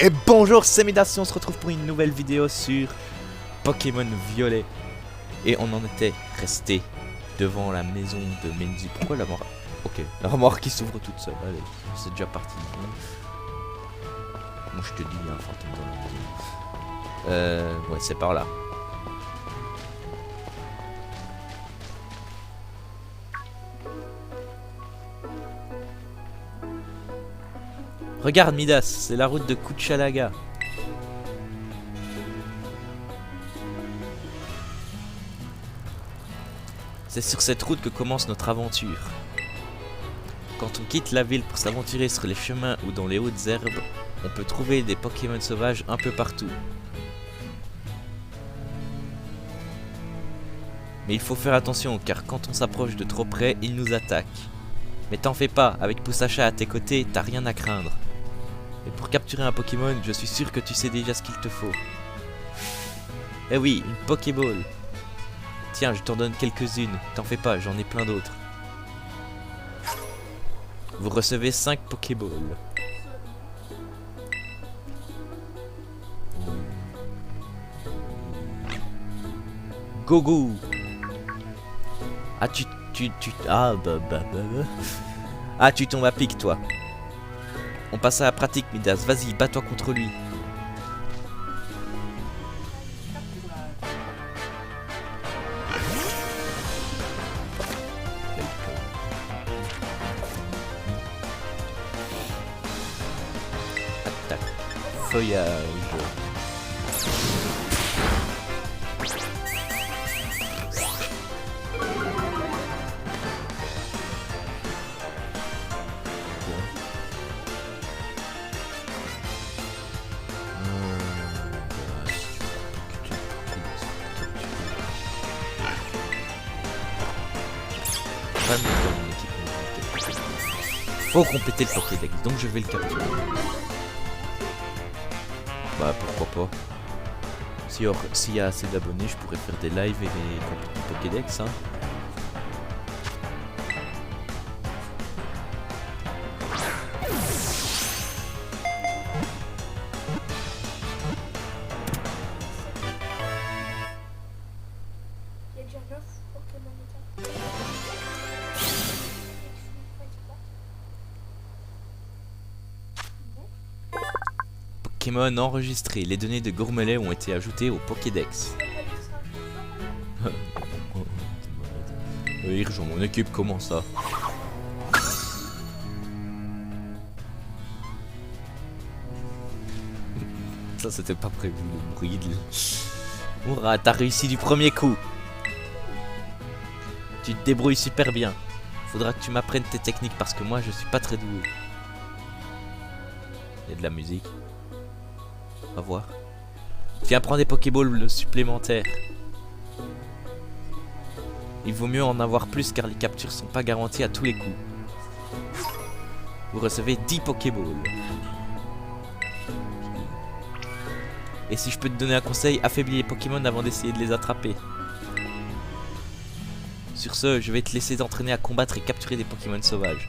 Et bonjour, c'est Midas et on se retrouve pour une nouvelle vidéo sur Pokémon Violet. Et on en était resté devant la maison de Mendy. Pourquoi la remorque? Ok, la remorque qui s'ouvre toute seule. Allez, c'est déjà parti. Moi je te dis, il y a un fantôme dans la maison. Ouais, c'est par là. Regarde Midas, c'est la route de Kuchalaga. C'est sur cette route que commence notre aventure. Quand on quitte la ville pour s'aventurer sur les chemins ou dans les hautes herbes, on peut trouver des Pokémon sauvages un peu partout. Mais il faut faire attention car quand on s'approche de trop près, ils nous attaquent. Mais t'en fais pas, avec Poussacha à tes côtés, t'as rien à craindre. Et pour capturer un Pokémon, je suis sûr que tu sais déjà ce qu'il te faut. Eh oui, une Pokéball. Tiens, je t'en donne quelques-unes. T'en fais pas, j'en ai plein d'autres. Vous recevez 5 Pokéballs. Gogo. Ah, Ah, tu tombes à pic, toi. On passe à la pratique, Midas. Vas-y, bats-toi contre lui. Attaque. Feuillage. Faut compléter le Pokédex, donc je vais le capturer. Bah pourquoi pas. S'il y a assez d'abonnés, je pourrais faire des lives et des Pokédex, hein. Pokémon enregistré. Les données de Gourmelet ont été ajoutées au Pokédex. Oui, rejoins mon équipe, comment ça? Ça c'était pas prévu, le bruit de... Hourra, t'as réussi du premier coup. Tu te débrouilles super bien. Faudra que tu m'apprennes tes techniques parce que moi je suis pas très doué. Il y a de la musique. On va voir. Tiens, prends des Pokéballs supplémentaires. Il vaut mieux en avoir plus car les captures sont pas garanties à tous les coups. Vous recevez 10 Pokéballs. Et si je peux te donner un conseil, affaiblis les Pokémon avant d'essayer de les attraper. Sur ce, je vais te laisser t'entraîner à combattre et capturer des Pokémon sauvages.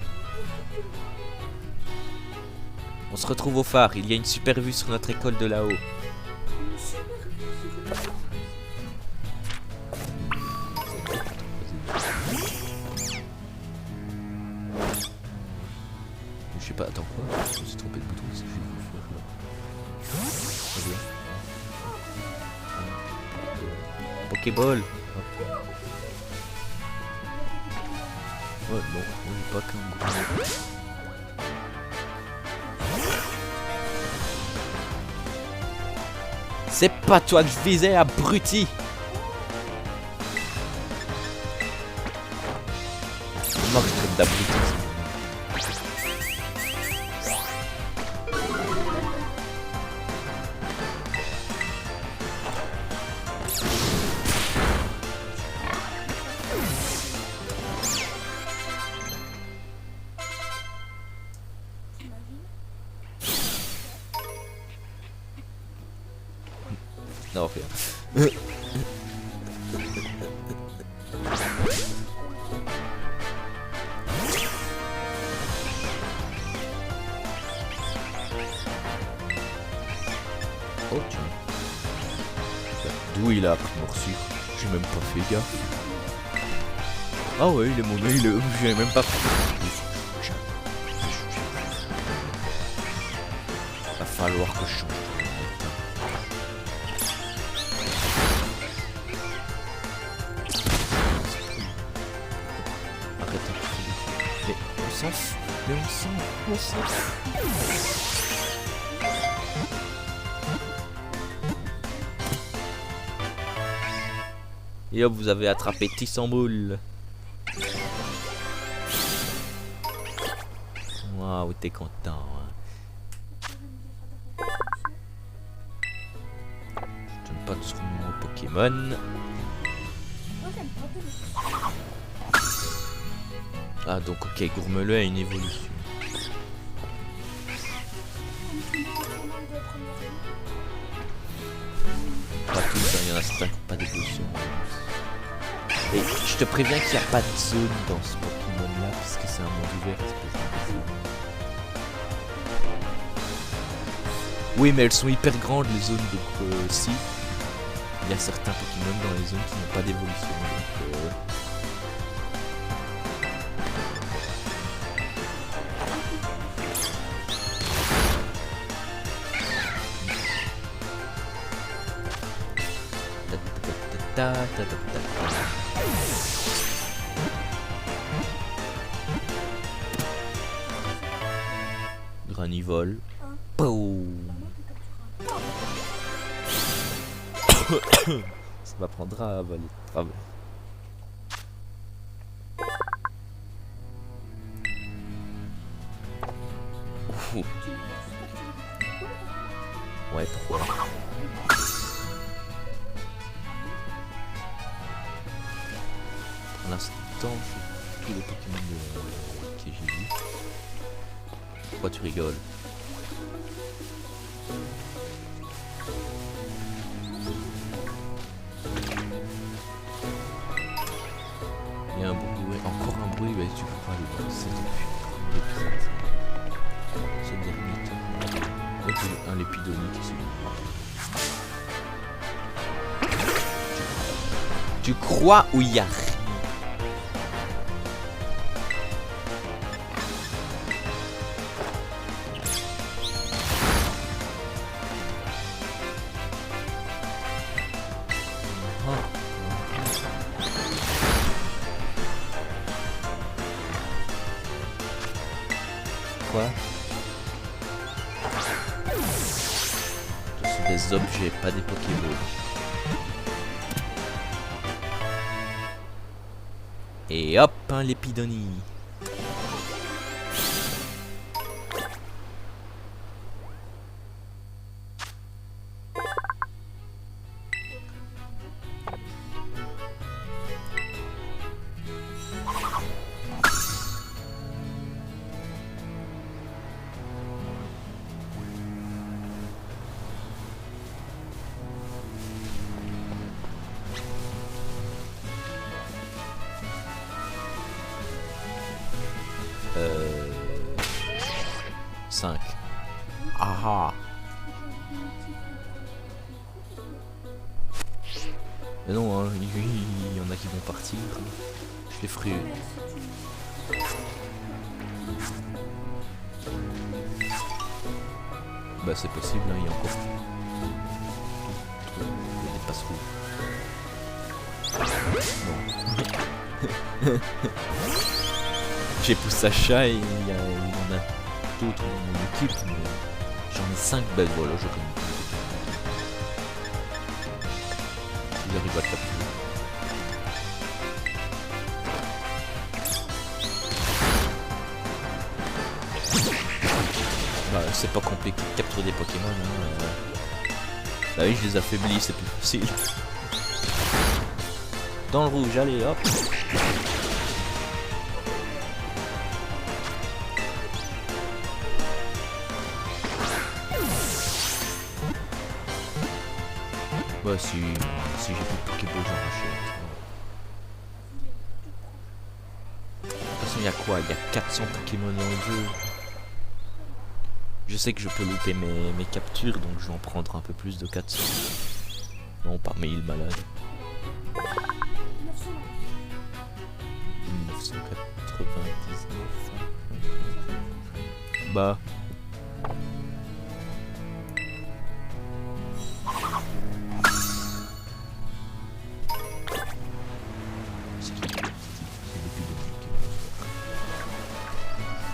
On se retrouve au phare, il y a une super vue sur notre école de là-haut. Je sais pas, attends quoi? Je me suis trompé de bouton, qu'est-ce que je vais faire là? Pokéball. Ouais, non, j'ai pas qu'un gros... C'est pas toi que je visais, abruti! Moi je traite d'abruti. Non, rien. Oh tiens. D'où il a appris morsure? J'ai même pas fait gaffe. Ah ouais, il est mauvais, j'ai même pas fait. Va falloir que je change. Arrête un peu. Mais on s'en fout. Mais on s'en fout. Et hop, vous avez attrapé Tissamboul. Waouh, t'es content. Hein. Je donne pas de son nom au Pokémon. Ah, donc ok, Gourmeleux a une évolution. Pas tous, hein, il y en a certains qui n'ont pas d'évolution. Et je te préviens qu'il n'y a pas de zone dans ce Pokémon là, puisque c'est un monde ouvert. Oui, mais elles sont hyper grandes les zones, donc si. Il y a certains Pokémon dans les zones qui n'ont pas d'évolution. Granivole. Ça m'apprendra à avaler de travers. Ouais, pourquoi? Pour l'instant, c'est tous les Pokémon que j'ai vus. Pourquoi tu rigoles? Il y a un bruit, ouais, encore un bruit, ouais, tu peux pas aller voir. C'est depuis le dernier temps. Ouais, c'est un lépidonique ici. Tu crois ou y a rien? Quoi? Ce sont des objets, pas des Pokéballs. Et hop, un Lépidonie. Euh... 5. Ah. Mais non, hein, il y en a qui vont partir. Je les ferai. Bah c'est possible, hein, il y a encore des passereaux. Bon. J'ai Poussacha et il y en a d'autres dans mon équipe, mais j'en ai 5 belles, voilà, je connais. J'arrive à le capturer. Bah, c'est pas compliqué de capturer des Pokémon. Hein. Bah oui, je les affaiblis, c'est plus facile. Dans le rouge, allez, hop. Bah si j'ai plus de Pokéball, j'en rachète. De toute façon, il y a quoi? Il y a 400 Pokémon en jeu. Je sais que je peux louper mes captures, donc je vais en prendre un peu plus de 400. Non, pas mail malade. 1999. Bah.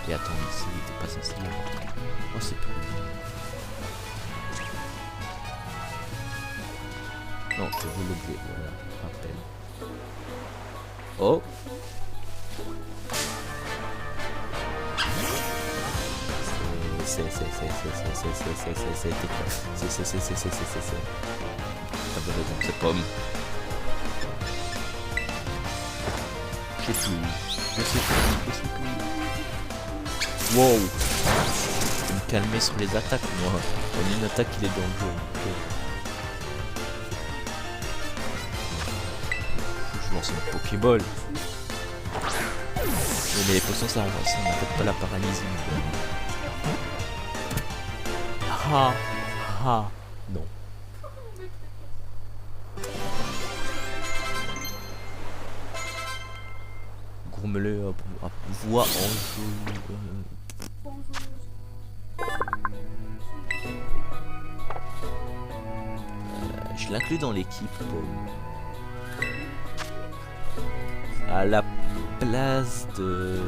Et attends, ici il était pas censé y avoir. Oh, c'est plus. Non, tu veux l'objet, voilà, rappel. Oh! C'est. T'as besoin de ces pommes. Je sais plus. Wow! Je vais me calmer sur les attaques, moi. En une attaque, il est dans le jeu. Je lance une Pokéball. Oui, mais les potions, ça n'affecte pas la paralysie. Ah! Ah! Non. Gourmele à voix en jeu. Je l'inclus dans l'équipe. À la place de...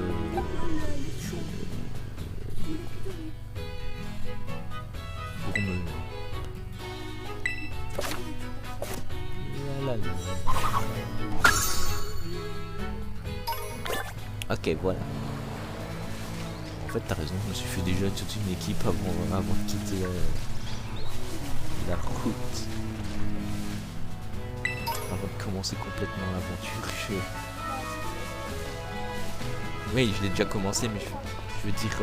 Gourmele. Ok, voilà. En fait, t'as raison, je me suis fait déjà toute une équipe avant de quitter la route. Avant de commencer complètement l'aventure. Oui, je l'ai déjà commencé, mais je veux dire,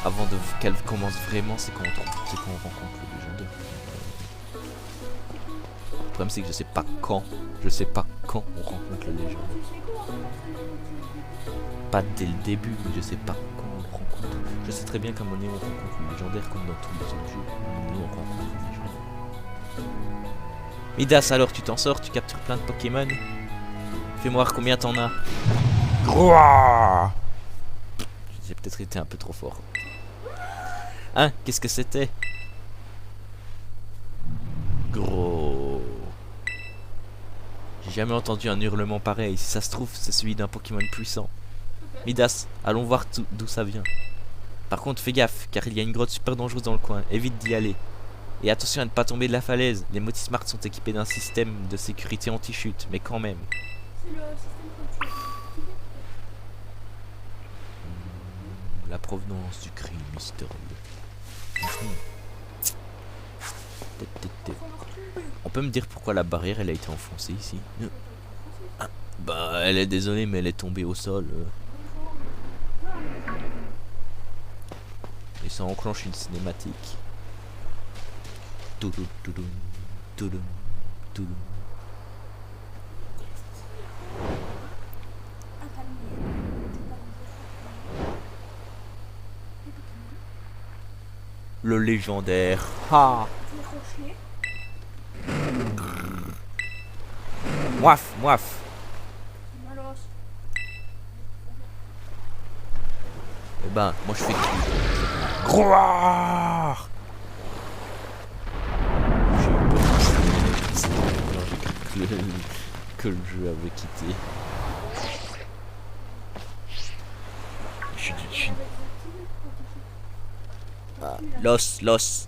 avant qu'elle commence vraiment, c'est quand on rencontre le légendaire. Le problème, c'est que je sais pas quand on rencontre le légendaire. Pas dès le début, mais je sais pas quand on le rencontre. Je sais très bien qu'à un moment donné on rencontre le légendaire comme dans tous les autres jeux. À un moment donné on rencontre le légendaire. Midas, alors tu t'en sors, tu captures plein de Pokémon. Fais-moi voir combien t'en as. J'ai peut-être été un peu trop fort. Hein, qu'est-ce que c'était? Gros. J'ai jamais entendu un hurlement pareil. Si ça se trouve, c'est celui d'un Pokémon puissant. Midas, allons voir d'où ça vient. Par contre, fais gaffe, car il y a une grotte super dangereuse dans le coin. Évite d'y aller. Et attention à ne pas tomber de la falaise. Les Motismart sont équipés d'un système de sécurité anti-chute, mais quand même. La provenance du cri mystérieux. On peut me dire pourquoi la barrière elle a été enfoncée ici? Bah, elle est désolée, mais elle est tombée au sol. Et ça enclenche une cinématique. Toudoum, toudoum, toudoum, toudoum. Le légendaire. Ha! Moif, moif. Eh ben, moi je fais tout. Groire. J'ai eu peur que le jeu avait quitté. Ah, l'os.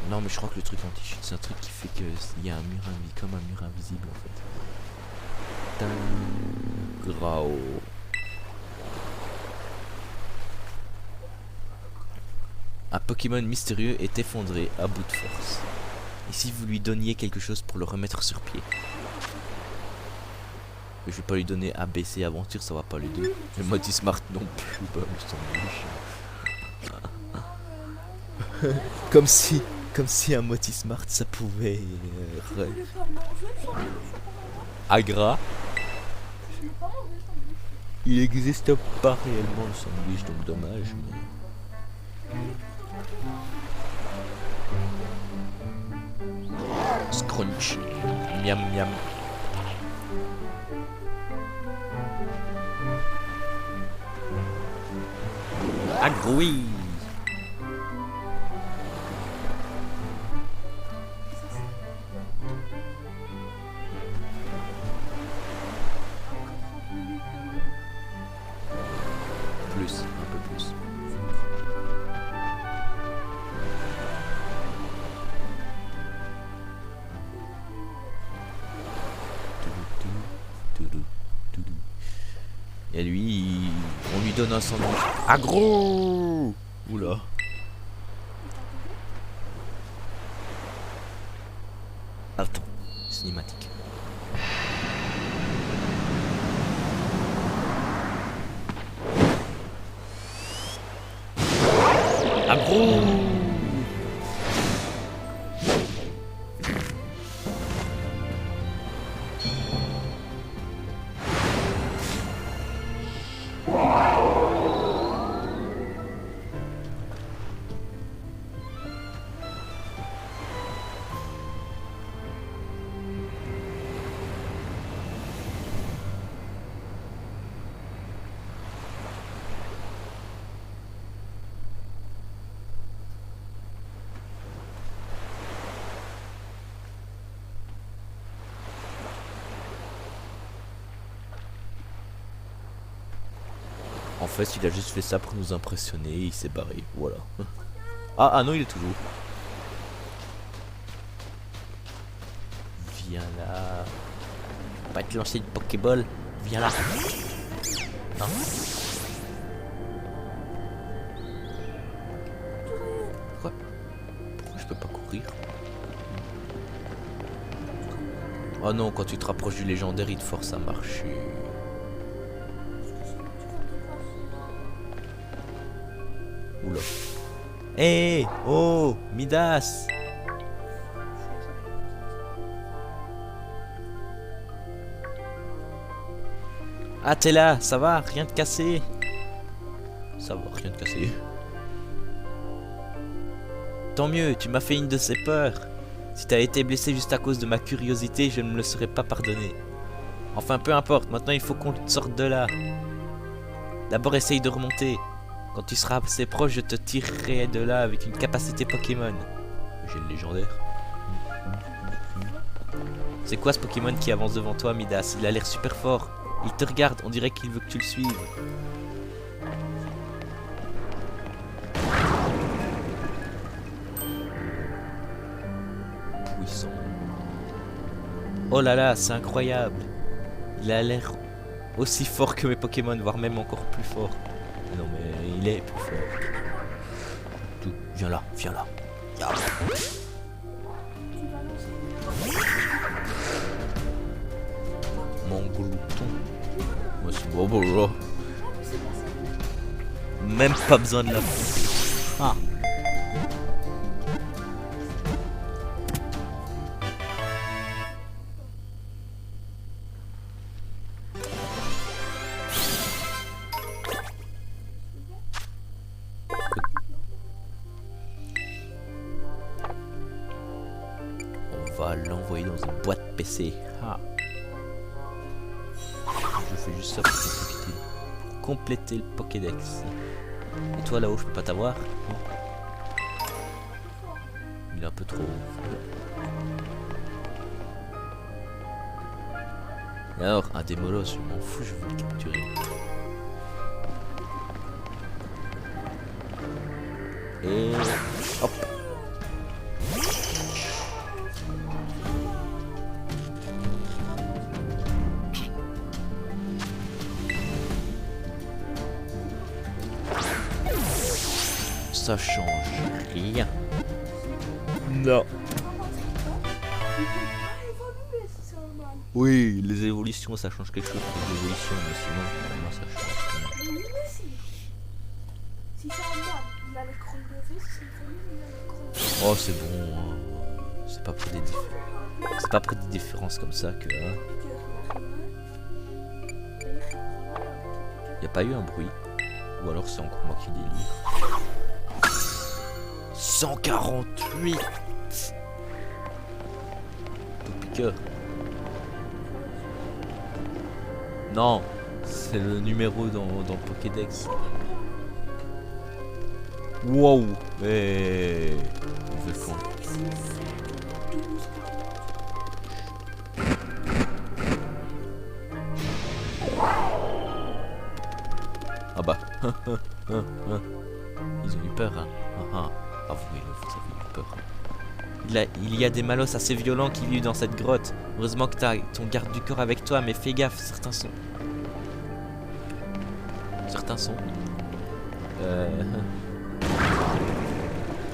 Non mais je crois que le truc anti-cheat c'est un truc qui fait qu'il y a un mur invisible, comme un mur invisible en fait. Grau. Un Pokémon mystérieux est effondré à bout de force. Et si vous lui donniez quelque chose pour le remettre sur pied? Je vais pas lui donner ABC aventure, ça va pas l'aider. Le Motismart non plus, bah je t'en Comme si un Motismart ça pouvait... Agra. Il n'existe pas réellement le sandwich, donc dommage. Mais... Scrunch. Miam miam. Agrouille. Plus, un peu plus. Et lui, on lui donne un sandwich. Agro. Oula. Attends, cinématique. Agro. En fait, il a juste fait ça pour nous impressionner, il s'est barré, voilà. Ah non, il est toujours. Viens là. Je vais pas te lancer une Pokéball. Viens là. Non. Pourquoi je peux pas courir? Oh non, quand tu te rapproches du légendaire, il te force à marcher. Oula. Hé hey, oh, Midas. Ah, t'es là, ça va, rien de cassé. Ça va, rien de cassé. Tant mieux, tu m'as fait une de ces peurs. Si t'as été blessé juste à cause de ma curiosité, je ne me le serais pas pardonné. Enfin, peu importe, maintenant il faut qu'on sorte de là. D'abord, essaye de remonter. Quand tu seras assez proche, je te tirerai de là avec une capacité Pokémon. J'ai le légendaire. C'est quoi ce Pokémon qui avance devant toi, Midas? Il a l'air super fort. Il te regarde, on dirait qu'il veut que tu le suives. Puissant. Oh là là, c'est incroyable. Il a l'air aussi fort que mes Pokémon, voire même encore plus fort. Non mais il est plus fort. Viens là, viens là. Viens là. Mon glouton. Moi c'est bon, bon. Même pas besoin de la pousser. Ah. On va l'envoyer dans une boîte PC. Ah. Je fais juste ça pour compléter le Pokédex. Et toi là-haut, je peux pas t'avoir? Il est un peu trop haut. Et alors, un Démolos, je m'en fous, je veux le capturer. Et hop. Ça change rien. Non. Oui, les évolutions, ça change quelque chose pour les évolutions, mais sinon, pour moi, ça change rien. Oui, mais si. Si c'est un mâle, il a l'écran levé, si c'est une famille, il a l'écran levé. Oh, c'est bon. Hein. C'est pas pour des c'est pas pour des différences comme ça que. Hein. Y a pas eu un bruit. Ou alors c'est encore moi qui délire. 148. Tout piqueur. Non, c'est le numéro dans le Pokédex. Wow. Mais on fait con. 5, 6, 7, 12, 40. Ah bah. Ils ont eu peur, hein. Avouez-le, vous avez eu peur. Il y a des malos assez violents qui vivent dans cette grotte. Heureusement que t'as ton garde du corps avec toi, mais fais gaffe, certains sont...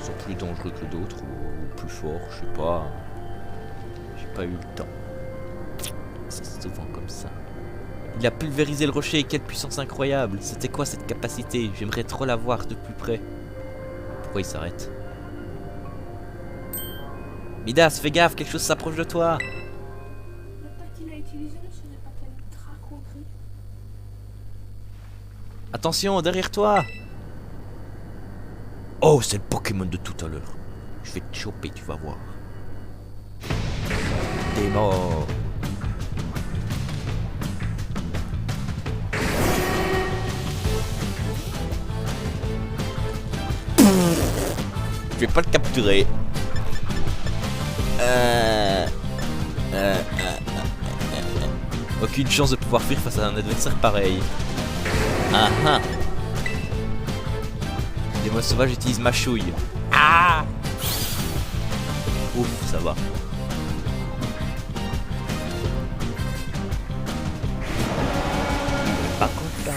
sont plus dangereux que d'autres, ou plus forts, je sais pas. J'ai pas eu le temps. C'est souvent comme ça. Il a pulvérisé le rocher, quelle puissance incroyable. C'était quoi cette capacité? J'aimerais trop la voir de plus près. Pourquoi il s'arrête? Midas, fais gaffe, quelque chose s'approche de toi. L'attaque qu'il a utilisée, ce n'est pas qu'elle traconnerie. Attention, derrière toi. Oh, c'est le Pokémon de tout à l'heure. Je vais te choper, tu vas voir. T'es mort. Je vais pas le capturer. Aucune chance de pouvoir fuir face à un adversaire pareil. Ah ah. Les monstres sauvages utilisent ma chouille. Ah. Ouf, ça va. Pas content.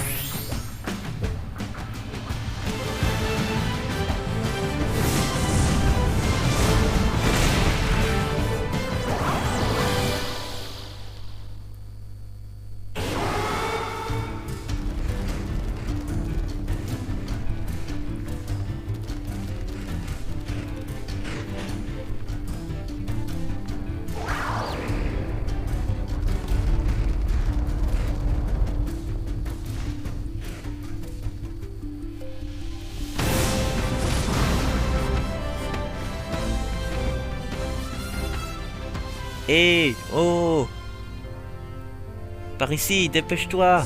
Hé, oh! Par ici, dépêche-toi!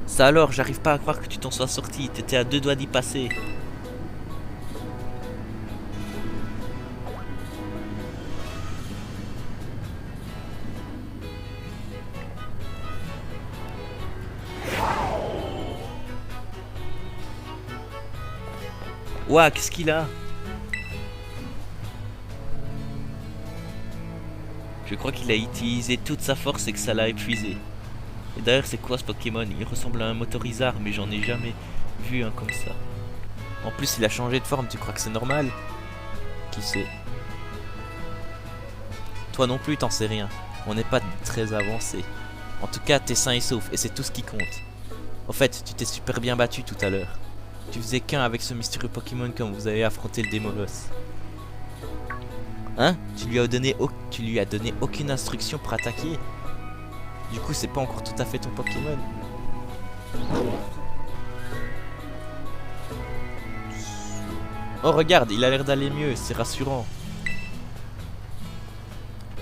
Ça alors, j'arrive pas à croire que tu t'en sois sorti, t'étais à 2 doigts d'y passer. Ouah, qu'est-ce qu'il a? Je crois qu'il a utilisé toute sa force et que ça l'a épuisé. Et d'ailleurs, c'est quoi ce Pokémon? Il ressemble à un Motorizard, mais j'en ai jamais vu un comme ça. En plus, il a changé de forme, tu crois que c'est normal? Qui sait? Toi non plus, t'en sais rien. On n'est pas très avancé. En tout cas, t'es sain et sauf, et c'est tout ce qui compte. En fait, tu t'es super bien battu tout à l'heure. Tu faisais qu'un avec ce mystérieux Pokémon quand vous avez affronté le Démolos. Hein? Tu lui as donné aucune instruction pour attaquer? Du coup, c'est pas encore tout à fait ton Pokémon. Oh, regarde, il a l'air d'aller mieux, c'est rassurant.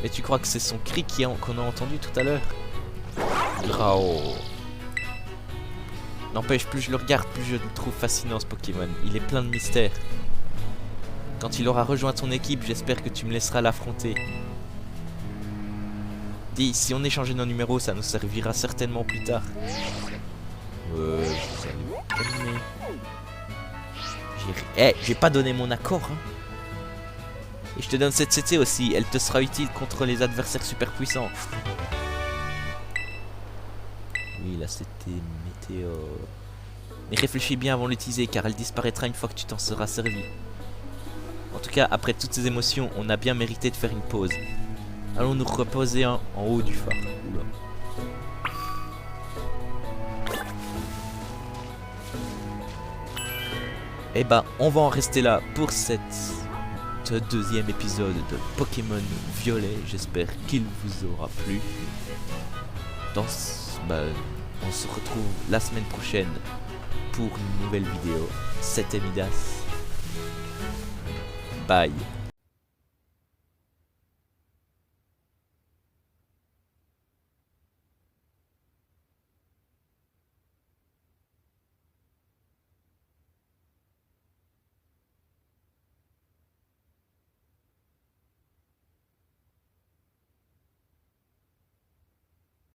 Mais tu crois que c'est son cri qu'on a entendu tout à l'heure? Grao. N'empêche, plus je le regarde, plus je le trouve fascinant ce Pokémon. Il est plein de mystères. Quand il aura rejoint ton équipe, j'espère que tu me laisseras l'affronter. Dis, si on échangeait nos numéros, ça nous servira certainement plus tard. Vous allez vous calmer. J'ai pas donné mon accord, hein. Et je te donne cette CT aussi, elle te sera utile contre les adversaires super puissants. Oui, là c'était météore. Mais réfléchis bien avant de l'utiliser, car elle disparaîtra une fois que tu t'en seras servi. En tout cas, après toutes ces émotions, on a bien mérité de faire une pause. Allons nous reposer en haut du phare. Oula. Et bah, on va en rester là pour ce deuxième épisode de Pokémon Violet. J'espère qu'il vous aura plu. On se retrouve la semaine prochaine pour une nouvelle vidéo. C'était Midas. Bye.